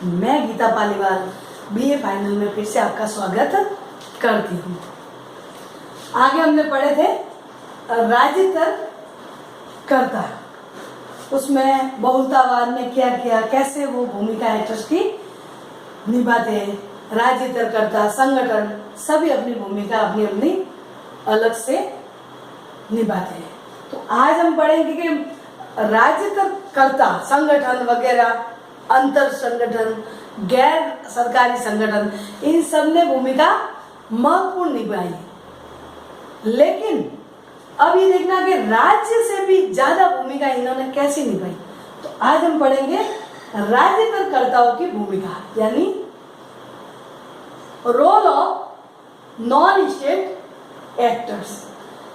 मैं Gita Paliwal BA final में फिर से आपका स्वागत करती हूँ। आगे हमने पढ़े थे राज्यतर कर्ता, उसमें बहुलतावाद में क्या किया, कैसे वो भूमिका एक्टर्स की निभाते हैं। राज्यतर कर्ता, संगठन सभी अपनी भूमिका अपनी अपनी अलग से निभाते हैं। तो आज हम पढ़ेंगे कि राज्यतर कर्ता संगठन वगैरह, अंतर संगठन, गैर सरकारी संगठन, इन सब ने भूमिका महत्वपूर्ण निभाई। लेकिन अब ये देखना कि राज्य से भी ज्यादा भूमिका इन्होंने कैसे निभाई। तो आज हम पढ़ेंगे राज्यतर कर्ताओं की भूमिका, यानी role of non state actors,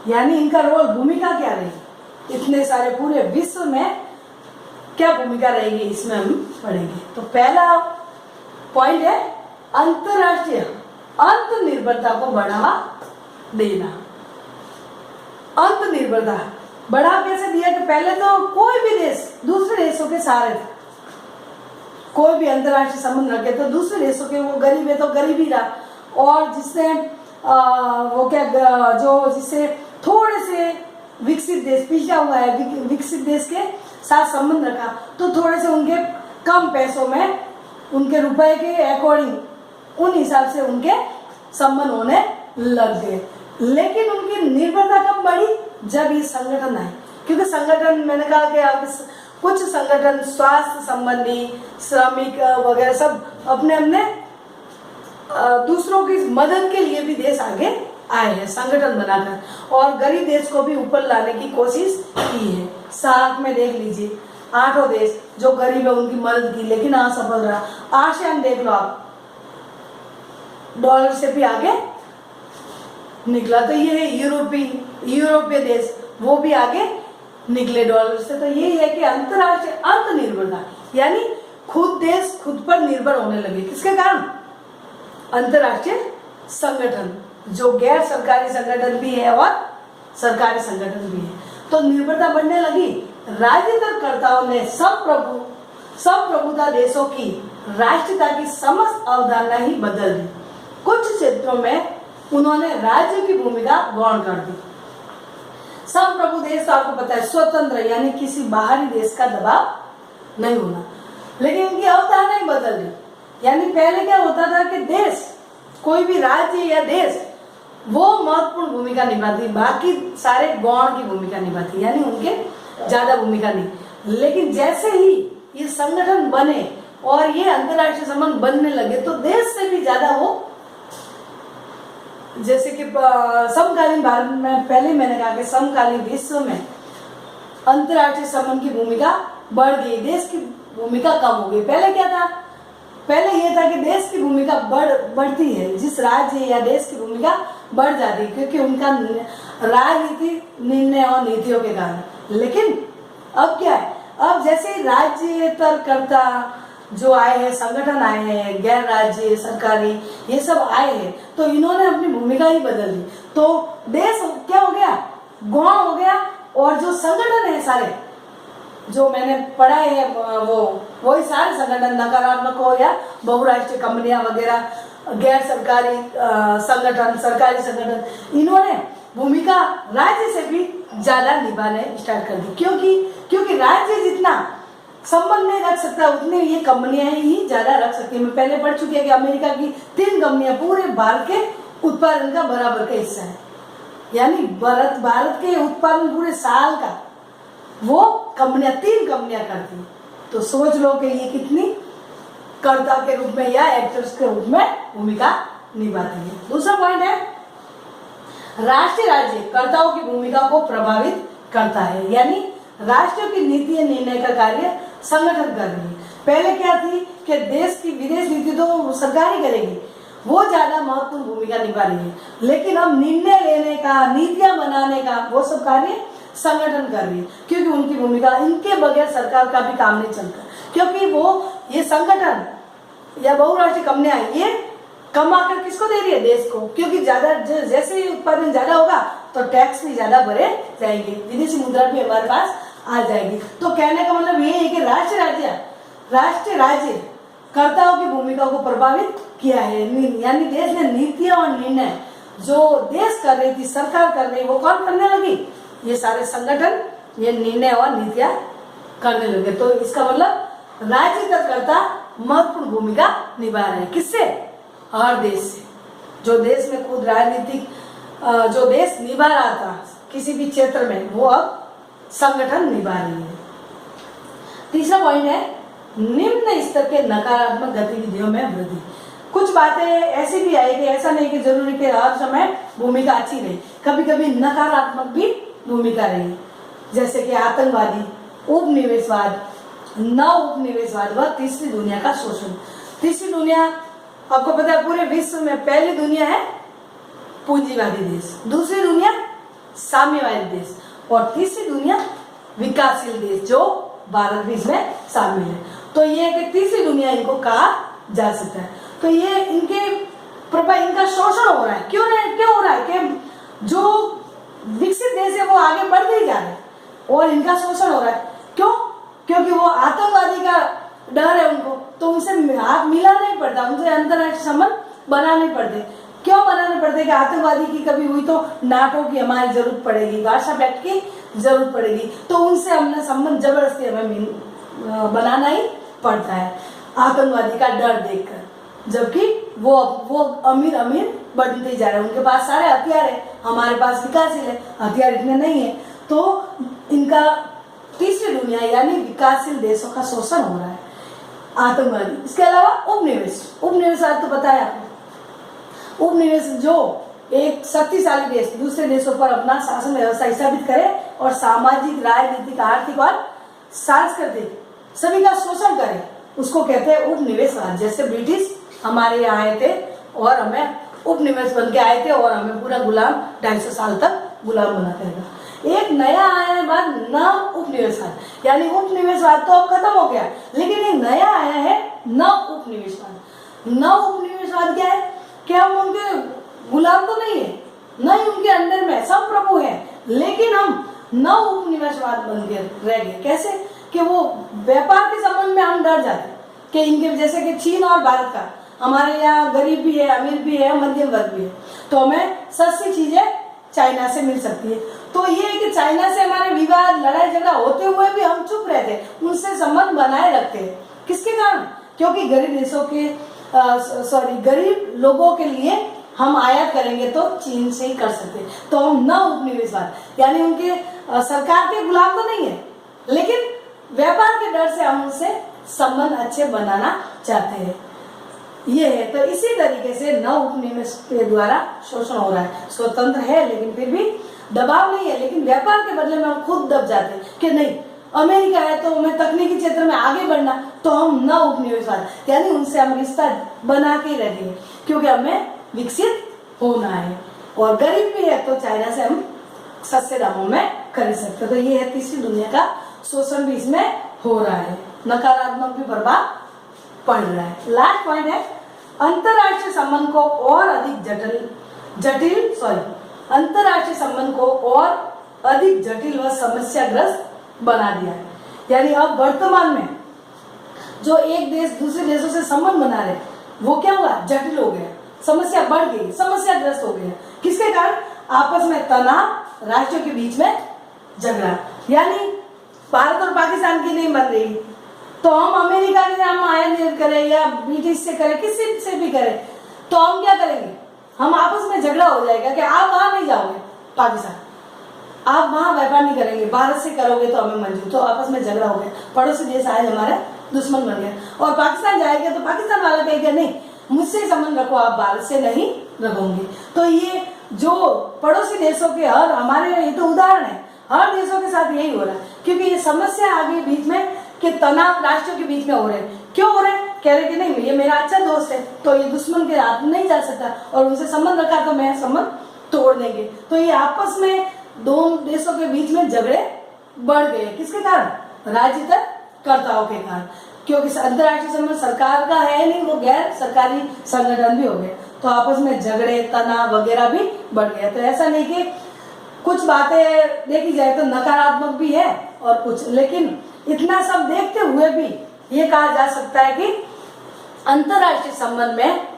यानी इनका रोल, भूमिका क्या रहेगी इतने सारे पूरे विश्व में, क्या भूमिका रहेगी, इसमें हम पढ़ेंगे। तो पहला पॉइंट है अंतरराष्ट्रीय अंतर्निर्भरता को बढ़ावा देना। अंतर्निर्भरता बढ़ावा कैसे दिया कि पहले तो कोई भी देश दूसरे देशों के सहारे थे, कोई भी अंतरराष्ट्रीय संबंध रखे तो दूसरे देशों के, वो गरीब है तो गरीब ही रहा, और जिससे वो क्या जो जिससे थोड़े से विकसित देश पीछा हुआ है, विकसित देश के साथ संबंध रखा तो थोड़े से उनके कम पैसों में, उनके रुपए के अकॉर्डिंग उन हिसाब से उनके संबंध होने लग गए। लेकिन उनकी निर्भरता कब बढ़ी, जब ये संगठन आए। क्योंकि संगठन, मैंने कहा कि अब कुछ संगठन स्वास्थ्य संबंधी, श्रमिक वगैरह सब अपने अपने दूसरों की मदद के लिए भी देश आगे आए हैं संगठन बनाकर, और गरीब देश को भी ऊपर लाने की कोशिश की है। सार्क में देख लीजिए 8 देश जो गरीब है उनकी मदद की, लेकिन असफल रहा। आसियान देख लो आप, डॉलर से भी आगे निकला। तो ये यूरोपीय देश, वो भी आगे निकले डॉलर से। तो यही है कि अंतरराष्ट्रीय अंतर्निर्भरता, यानी खुद देश खुद पर निर्भर होने लगे। किसके कारण? अंतरराष्ट्रीय संगठन, जो गैर सरकारी संगठन भी है और सरकारी संगठन भी है। तो निर्भरता बढ़ने लगी। राज्यतर कर्ताओं ने संप्रभुता देशों की राष्ट्रीयता की समस्त अवधारणा ही बदल दी। कुछ क्षेत्रों में उन्होंने राज्य की भूमिका गौण कर दी। संप्रभु देश तो आपको पता है स्वतंत्र, यानी किसी बाहरी देश का दबाव नहीं होना, लेकिन इनकी अवधारणा ही बदल गई। यानी पहले क्या होता था कि देश, कोई भी राज्य या देश, वो महत्वपूर्ण भूमिका निभाती, बाकी सारे गौण की भूमिका निभाती, यानी उनके ज्यादा भूमिका नहीं। लेकिन जैसे ही ये संगठन बने और ये अंतरराष्ट्रीय संबंध बनने लगे तो देश से भी ज्यादा वो, जैसे कि समकालीन भारत में, पहले मैंने कहा कि समकालीन विश्व में अंतरराष्ट्रीय संबंध की भूमिका बढ़ गई, देश की भूमिका कम हो गई। पहले क्या था? पहले यह था कि देश की भूमिका बढ़ती है, जिस राज्य या देश की भूमिका बढ़ जाती है क्योंकि उनका राजनीति, निर्णय और नीतियों के कारण। लेकिन अब क्या है, अब जैसे राज्यतर कर्ता जो आए हैं, संगठन आए हैं, गैर राज्य सरकारी, ये सब आए हैं, तो इन्होंने अपनी भूमिका ही बदल दी। तो देश क्या हो गया? गौण हो गया। और जो संगठन है सारे, जो मैंने पढ़ा है, वही सारे संगठन, नकारात्मक हो या बहुराष्ट्रीय कंपनियां वगैरह, गैर सरकारी संगठन, सरकारी संगठन, इन्होंने भूमिका राज्य से भी ज्यादा निभाने स्टार्ट कर दी। क्योंकि राज्य जितना संबंध नहीं रख सकता, उतने ये कंपनियां ही ज्यादा रख सकती है। मैं पहले पढ़ चुकी है कि अमेरिका की 3 कंपनियां पूरे भारत के उत्पादन का बराबर का हिस्सा है, यानी भारत के उत्पादन पूरे साल का वो कंपनियां, 3 कंपनियां करती है। तो सोच लो कि ये कितनी कर्ता के रूप में या एक्टर्स के रूप में भूमिका निभाती है। दूसरा पॉइंट है राष्ट्रीय राज्य कर्ताओं की भूमिका को प्रभावित करता है, यानी राष्ट्र की नीति या निर्णय का कार्य संगठन कर रही है। पहले क्या थी कि देश की विदेश नीति तो सरकारी करेगी, वो ज्यादा महत्वपूर्ण भूमिका निभा रही है। लेकिन अब निर्णय लेने का, नीतियां बनाने का, वो सब कार्य संगठन कर रही है, क्योंकि उनकी भूमिका, इनके बगैर सरकार का भी काम नहीं चलता। क्योंकि वो ये संगठन या बहुराष्ट्रीय कंपनियां ये कमा कर किसको दे रही है? देश को। क्योंकि ज्यादा, जैसे ही उत्पादन ज्यादा होगा तो टैक्स भी ज्यादा भरे जाएंगे, विदेशी मुद्रा भी हमारे पास आ जाएगी। तो कहने का मतलब ये है कि राष्ट्रीय राज्य कर्ताओं की भूमिका को प्रभावित किया है। यानी देश ने नीतियां और निर्णय जो देश कर रही थी, सरकार कर रही, वो कौन करने लगी? ये सारे संगठन ये निर्णय और नीतियां करने लगे। तो इसका मतलब राजनीतिकर्ता महत्वपूर्ण भूमिका निभा रहे हैं। किससे? हर देश से। जो देश में खुद राजनीतिक जो देश निभा रहा था किसी भी क्षेत्र में, वो अब संगठन निभा रही है। तीसरा पॉइंट है निम्न स्तर के नकारात्मक गतिविधियों में वृद्धि। कुछ बातें ऐसी भी आई कि ऐसा नहीं कि जरूरी कि हर समय भूमिका अच्छी रही, कभी कभी नकारात्मक भी भूमिका रही, जैसे कि आतंकवादी, उपनिवेशवाद, नव उपनिवेशवाद व तीसरी दुनिया का शोषण। तीसरी दुनिया आपको पता है पूरे विश्व में पहली दुनिया है पूंजीवादी देश, दूसरी दुनिया साम्यवादी देश और तीसरी दुनिया विकासशील देश जो भारत भी इसमें शामिल है। तो ये कि तीसरी दुनिया इनको कहा जा सकता है। तो ये इनका शोषण हो रहा है। क्यों हो रहा है कि जो विकसित देश है वो आगे बढ़ते ही जा रहे हैं और इनका शोषण हो रहा है। क्यों? क्योंकि वो आतंकवादी का डर है उनको, तो उनसे हाथ मिला नहीं पड़ता, उनसे अंतर्राष्ट्रीय संबंध बनाने पड़ते। क्यों बनाने पड़ते? कि आतंकवादी की कभी हुई तो नाटो की हमारी जरूरत पड़ेगी, वार्सा पैक्ट की जरूरत पड़ेगी, तो उनसे हमने संबंध जबरदस्ती हमें बनाना ही पड़ता है आतंकवादी का डर देखकर। जबकि वो अमीर बढ़ते जा रहे हैं, उनके पास सारे हथियार है, हमारे पास विकासशील है, हथियार इतने नहीं है। तो इनका तीसरी दुनिया यानी विकासशील देशों का शोषण हो रहा है आतंकवादी। इसके अलावा उपनिवेशवाद तो पता है आपको। उपनिवेश जो एक शक्तिशाली देश दूसरे देशों पर अपना शासन व्यवस्था स्थापित करे और सामाजिक, राजनीतिक, आर्थिक और सांस्कृतिक सभी का शोषण करे, उसको कहते हैं उपनिवेशवाद। जैसे ब्रिटिश हमारे यहाँ आए थे और हमें उपनिवेश बन के आए थे और हमें पूरा गुलाम 250 साल तक गुलाम बनाते रहा। एक नया आया है बाद नव उपनिवेशवाद, यानी उपनिवेशवाद तो अब खत्म हो गया, लेकिन एक नया आया है नव उपनिवेशवाद। नव उपनिवेशवाद क्या है? कि हम उनके गुलाम तो नहीं है, नहीं उनके अंडर में सब प्रभु है, लेकिन हम नव उपनिवेशवाद बन के रह गए। कैसे? कि वो व्यापार के संबंध में हम डर जाते कि इनके, जैसे कि चीन और भारत का, हमारे यहाँ गरीब भी है, अमीर भी है, मध्यम वर्ग भी है, तो हमें सस्ती चीजें चाइना से मिल सकती है। तो ये है कि चाइना से हमारे विवाद, लड़ाई झगड़ा होते हुए भी हम चुप रहते, उनसे संबंध बनाए रखते हैं। किसके कारण? क्योंकि गरीब देशों के गरीब लोगों के लिए हम आयात करेंगे तो चीन से ही कर सकते। तो हम न उपनिवेशवाद यानी उनके सरकार के गुलाम तो नहीं है, लेकिन व्यापार के डर से हम उनसे संबंध अच्छे बनाना चाहते हैं। ये है। तो इसी तरीके से नव उपनिवेश के द्वारा शोषण हो रहा है। स्वतंत्र है लेकिन फिर भी दबाव नहीं है, लेकिन व्यापार के बदले में हम खुद दब जाते हैं कि नहीं अमेरिका है तो हमें तकनीकी क्षेत्र में आगे बढ़ना, तो हम नव उपनिवेशवाद यानी उनसे हम रिश्ता बना के रहेंगे क्योंकि हमें विकसित होना है। और गरीब भी है तो चाइना से हम सस्ते दामों में खरीद सकते। तो ये है तीसरी दुनिया का शोषण भी इसमें हो रहा है, नकारात्मक भी प्रभाव पड़ रहा है। लास्ट पॉइंट है अंतरराष्ट्रीय संबंध को और अधिक अंतरराष्ट्रीय संबंध को और अधिक जटिल व समस्याग्रस्त बना दिया है। यानी अब वर्तमान में जो एक देश दूसरे देशों से संबंध बना रहे वो क्या हुआ? जटिल हो गया, समस्या बढ़ गई, समस्याग्रस्त हो गया। किसके कारण? आपस में तनाव, राज्यों के बीच में झगड़ा। यानी भारत और पाकिस्तान की नहीं बन रही तो हम अमेरिका के हम आयात करें या ब्रिटिश से करें, किसी से भी करें, तो हम क्या करेंगे? हम आपस में झगड़ा हो जाएगा कि आप वहां नहीं जाओगे पाकिस्तान, आप वहां व्यापार नहीं करेंगे, भारत से करोगे तो हमें मंजूर। तो आपस में झगड़ा हो गया, पड़ोसी देश आए हमारे दुश्मन बन गए। और पाकिस्तान जाएगा तो पाकिस्तान वाला कहेगा नहीं मुझसे संबंध रखो, आप भारत से नहीं रखोगे। तो ये जो पड़ोसी देशों के हर हमारे ये तो उदाहरण है, हर देशों के साथ यही हो रहा है क्योंकि ये समस्या आ गई बीच में कि तनाव राष्ट्रों के बीच में हो रहे हैं। क्यों हो रहे हैं? कह रहे कि नहीं ये मेरा अच्छा दोस्त है तो ये दुश्मन के हाथ नहीं जा सकता और उनसे संबंध रखा तो मैं संबंध तोड़ देंगे। तो ये आपस में दोनों देशों के बीच में झगड़े बढ़ गए। किसके कारण? राजनीतिकर्ताओं के कारण। क्योंकि अंतर्राष्ट्रीय संबंध सरकार का है नहीं, वो गैर सरकारी संगठन भी हो गए, तो आपस में झगड़े, तनाव वगैरह भी बढ़ गया। तो ऐसा नहीं कि कुछ बातें देखी जाए तो नकारात्मक भी है और कुछ, लेकिन इतना सब देखते हुए भी ये कहा जा सकता है कि अंतरराष्ट्रीय संबंध में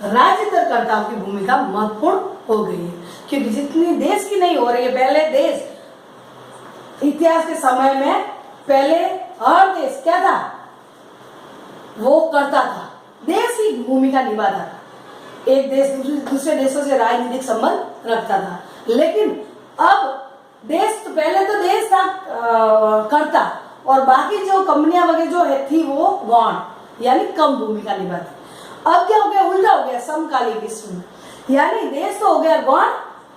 राजतंत्रकर्ताओं की भूमिका महत्वपूर्ण हो गई है, क्योंकि जितनी देश की नहीं हो रही है, पहले देश इतिहास के समय में पहले हर देश क्या था, वो करता था, देश ही भूमिका निभाता था, एक देश दूसरे देशों से राजनीतिक संबंध रखता था। लेकिन अब देश तो पहले तो देश था करता, और बाकी जो कंपनियां वगैरह जो है थी वो गौण यानी कम भूमिका निभाती। अब क्या हो गया, उल्टा हो गया समकालीन विश्व में, यानी देश तो हो गया गौण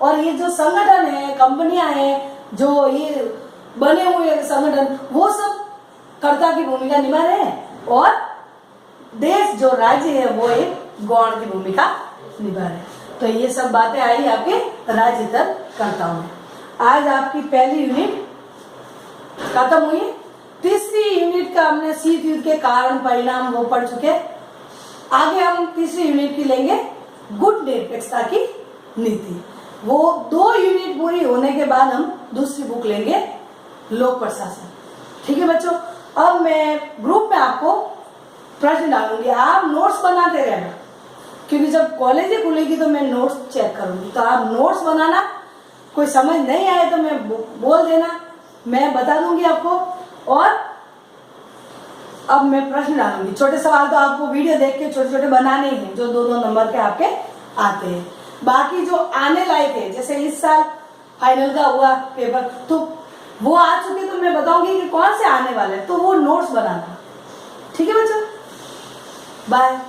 और ये जो संगठन है, कंपनियां हैं, जो ये बने हुए संगठन, वो सब कर्ता की भूमिका निभा रहे हैं, और देश जो राज्य है वो एक गौण की भूमिका निभा रहे हैं। तो ये सब बातें आई आपके राजतंत्रकर्ताओं में। आज आपकी पहली यूनिट खत्म हुई। तीसरी यूनिट का हमने शीत युद्ध के कारण परिणाम वो पढ़ चुके। आगे हम तीसरी यूनिट की लेंगे गुट निरपेक्षता की नीति। वो 2 यूनिट पूरी होने के बाद हम दूसरी बुक लेंगे लोक प्रशासन। ठीक है बच्चों, अब मैं ग्रुप में आपको प्रश्न डालूंगी, आप नोट्स बनाते रहना, क्योंकि जब कॉलेज खुलेगी तो मैं नोट्स चेक करूंगी, तो आप नोट्स बनाना। कोई समझ नहीं आए तो मैं बोल देना, मैं बता दूंगी आपको। और अब मैं प्रश्न डालूंगी, छोटे सवाल तो आपको वीडियो देख के छोटे छोटे बनाने ही हैं, जो 2-2 नंबर के आपके आते हैं। बाकी जो आने लायक है, जैसे इस साल फाइनल का हुआ पेपर, तो वो आ चुके, तो मैं बताऊंगी कि कौन से आने वाले हैं, तो वो नोट्स बनाना। ठीक है बच्चों, बाय।